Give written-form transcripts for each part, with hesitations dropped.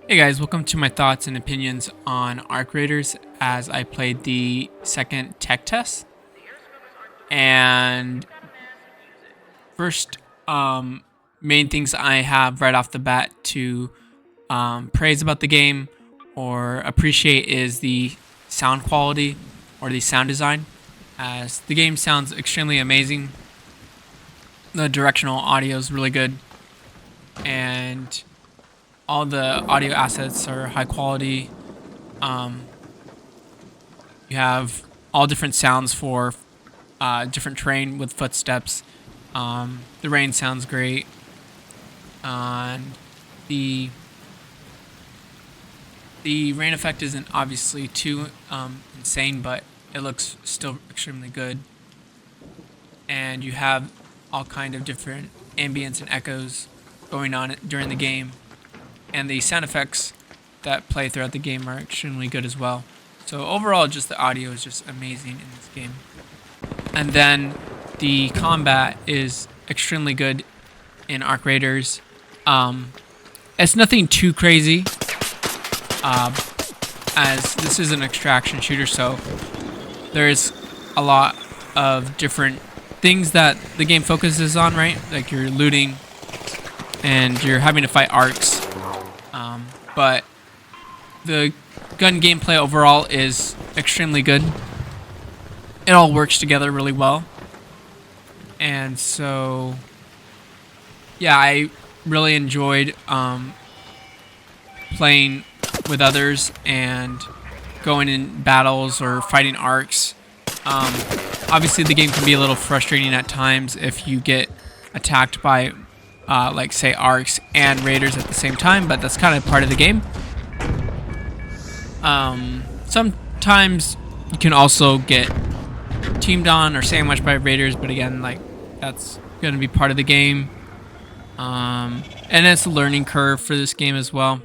Hey guys, welcome to my thoughts and opinions on Arc Raiders as I played the second tech test. And first, main things I have right off the bat to praise about the game or appreciate is the sound quality or the sound design, as the game sounds extremely amazing. The directional audio is really good, and all the audio assets are high quality. Um, you have all different sounds for different terrain with footsteps. The rain sounds great, and the the rain effect isn't obviously too insane, but it looks still extremely good. And you have all kind of different ambience and echoes going on during the game, and the sound effects that play throughout the game are extremely good as well. So overall, just the audio is just amazing in this game. And then the combat is extremely good in Arc Raiders. It's nothing too crazy, as this is an extraction shooter, so there's a lot of different things that the game focuses on, right? Like you're looting and you're having to fight arcs. But the gun gameplay overall is extremely good. It all works together really well. And so, yeah, I really enjoyed playing with others and going in battles or fighting arcs. Obviously, the game can be a little frustrating at times if you get attacked by, like, say, arcs and raiders at the same time, but that's kind of part of the game. Sometimes you can also get teamed on or sandwiched by raiders, but again, like, that's going to be part of the game. And it's a learning curve for this game as well.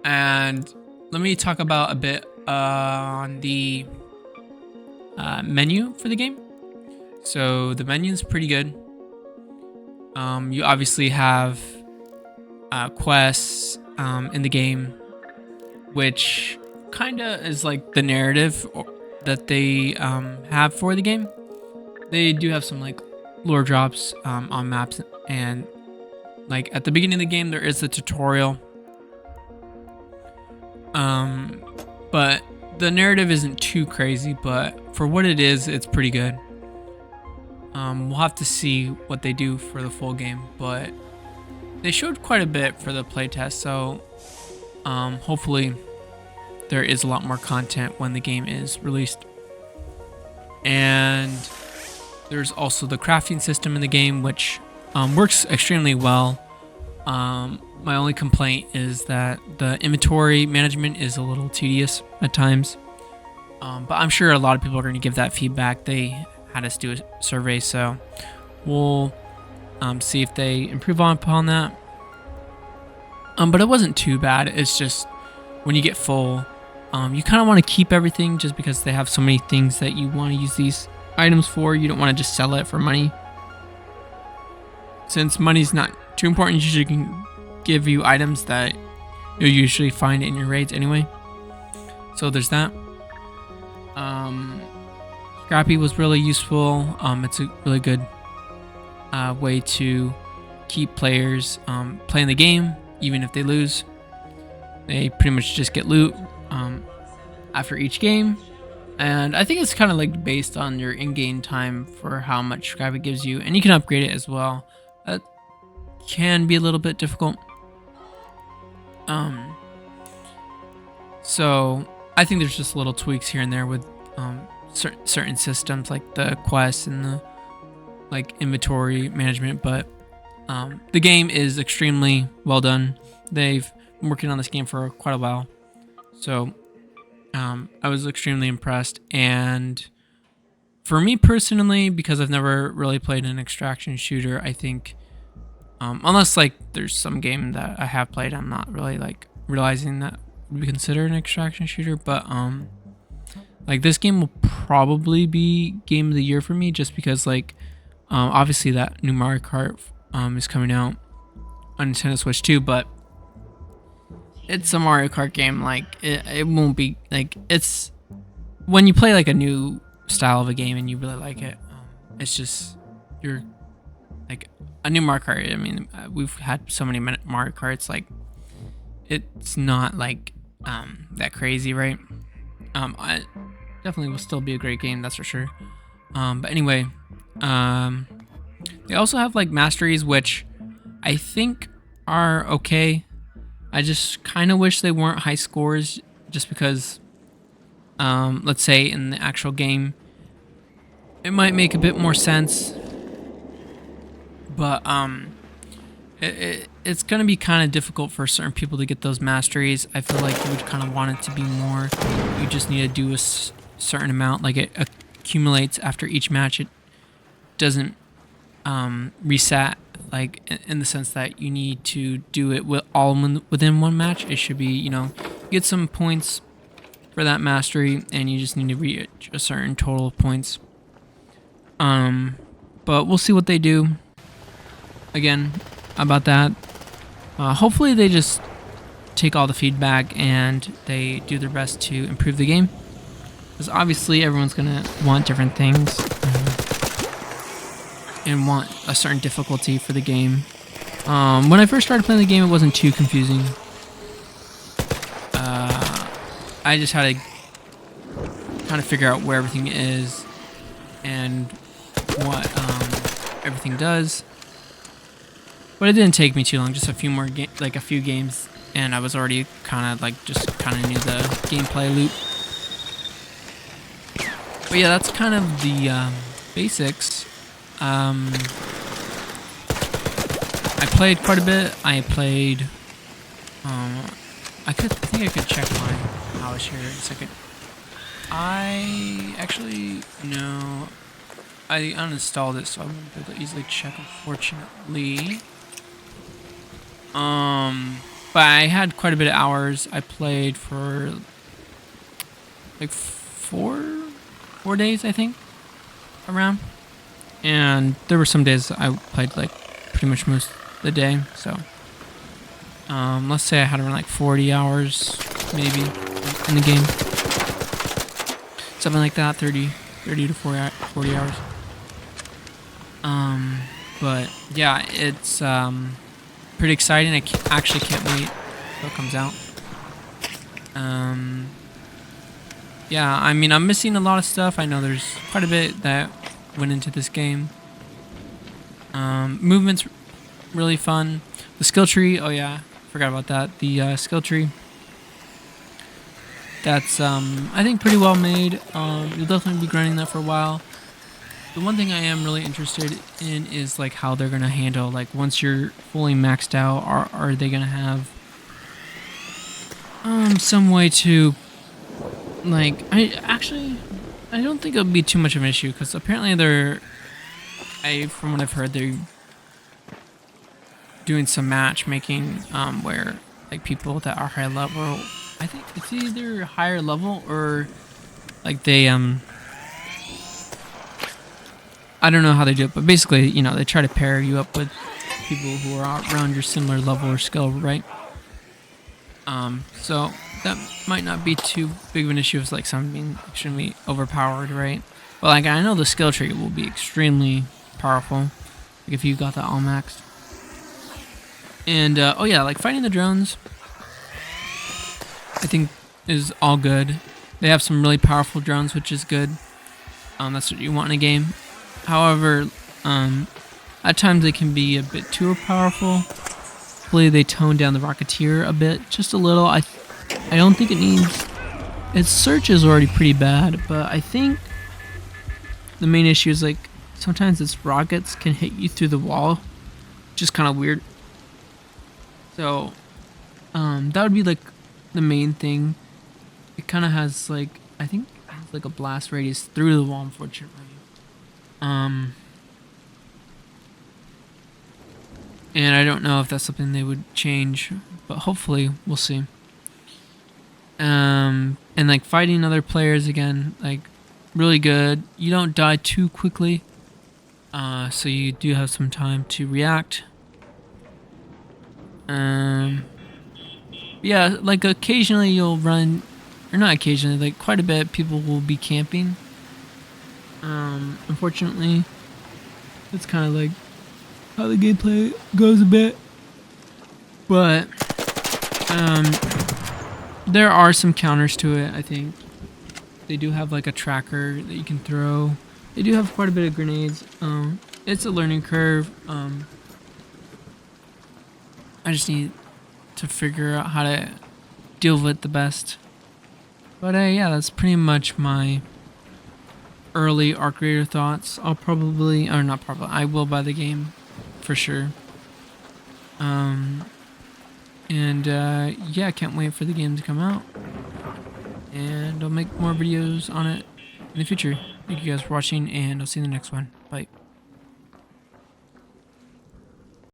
And let me talk about a bit on the menu for the game. So the menu is pretty good. You obviously have quests in the game, which kind of is like the narrative that they have for the game. They do have some like lore drops on maps, and like at the beginning of the game there is a tutorial. But the narrative isn't too crazy, but for what it is, it's pretty good. We'll have to see what they do for the full game, but they showed quite a bit for the playtest, so hopefully there is a lot more content when the game is released. And there's also the crafting system in the game, which works extremely well. My only complaint is that the inventory management is a little tedious at times. But I'm sure a lot of people are going to give that feedback. They had us do a survey, so we'll see if they improve upon that. But it wasn't too bad. It's just when you get full, you kind of want to keep everything just because they have so many things that you want to use these items for. You don't want to just sell it for money. Since money's not too important, you usually can give you items that you'll usually find in your raids anyway. So there's that. Scrappy was really useful. It's a really good way to keep players playing the game, even if they lose. They pretty much just get loot after each game. And I think it's kind of like based on your in-game time for how much Scrappy gives you. And you can upgrade it as well. That can be a little bit difficult. So I think there's just little tweaks here and there with certain systems like the quests and the like inventory management, but the game is extremely well done. They've been working on this game for quite a while, so I was extremely impressed. And for me personally, because I've never really played an extraction shooter, I think unless like there's some game that I have played, I'm not really like realizing that would be considered an extraction shooter, but like this game will probably be game of the year for me, just because like obviously that new Mario Kart is coming out on Nintendo Switch too, but it's a Mario Kart game. Like it won't be like it's when you play like a new style of a game and you really like it. It's just you're like a new Mario Kart. I mean, we've had so many Mario Karts. Like it's not like that crazy, right? I definitely will still be a great game, that's for sure. But anyway, they also have like masteries, which I think are okay. I just kind of wish they weren't high scores, just because, let's say in the actual game, it might make a bit more sense. But it's gonna be kind of difficult for certain people to get those masteries. I feel like you would kind of want it to be more. You just need to do a certain amount. Like it accumulates after each match. It doesn't reset. Like in the sense that you need to do it with all within one match. It should be, you know, get some points for that mastery, and you just need to reach a certain total of points. But we'll see what they do. Again, about that. Hopefully they just take all the feedback and they do their best to improve the game. Because obviously everyone's going to want different things and want a certain difficulty for the game. When I first started playing the game, it wasn't too confusing. I just had to kind of figure out where everything is and what everything does. But it didn't take me too long, just a few more like a few games, and I was already kind of like just kind of knew the gameplay loop. But yeah, that's kind of the basics. I played quite a bit. I played. I think I could check my hours here in a second. I actually no. I uninstalled it, so I won't be able to easily check, unfortunately. But I had quite a bit of hours. I played for like four days, I think, around. And there were some days I played like pretty much most of the day. So, let's say I had around like 40 hours, maybe, in the game. Something like that, 30 to 40 hours. But yeah, it's pretty exciting. I actually can't wait till it comes out. Yeah, I mean, I'm missing a lot of stuff. I know there's quite a bit that went into this game. Movement's really fun. The skill tree, oh yeah, forgot about that. The skill tree, that's I think pretty well made. You'll definitely be grinding that for a while. The one thing I am really interested in is like how they're gonna handle, like, once you're fully maxed out, are they gonna have some way to, like, I don't think it'll be too much of an issue, because apparently from what I've heard, they're doing some matchmaking where like people that are high level, I think it's either higher level or like they I don't know how they do it, but basically, you know, they try to pair you up with people who are around your similar level or skill, right? So that might not be too big of an issue if like someone being extremely overpowered, right? But like I know the skill tree will be extremely powerful, like if you got that all maxed. And oh yeah, like fighting the drones, I think is all good. They have some really powerful drones, which is good. That's what you want in a game. However, at times they can be a bit too powerful. Hopefully they tone down the Rocketeer a bit, just a little. I don't think it needs. Its search is already pretty bad, but I think the main issue is like sometimes its rockets can hit you through the wall, which is kind of weird. So, that would be like the main thing. It kind of has like, I think it has like a blast radius through the wall, unfortunately. And I don't know if that's something they would change, but hopefully we'll see. And like fighting other players again, like really good. You don't die too quickly, so you do have some time to react. Yeah, like occasionally you'll run, or not occasionally, like quite a bit. People will be camping. Unfortunately, that's kind of like how the gameplay goes a bit. But um, there are some counters to it. I think they do have like a tracker that you can throw. They do have quite a bit of grenades. It's a learning curve. I just need to figure out how to deal with it the best. But yeah, that's pretty much my early Arc Raider thoughts. I'll probably, or not probably, I will buy the game for sure. And yeah, I can't wait for the game to come out. And I'll make more videos on it in the future. Thank you guys for watching, and I'll see you in the next one. Bye.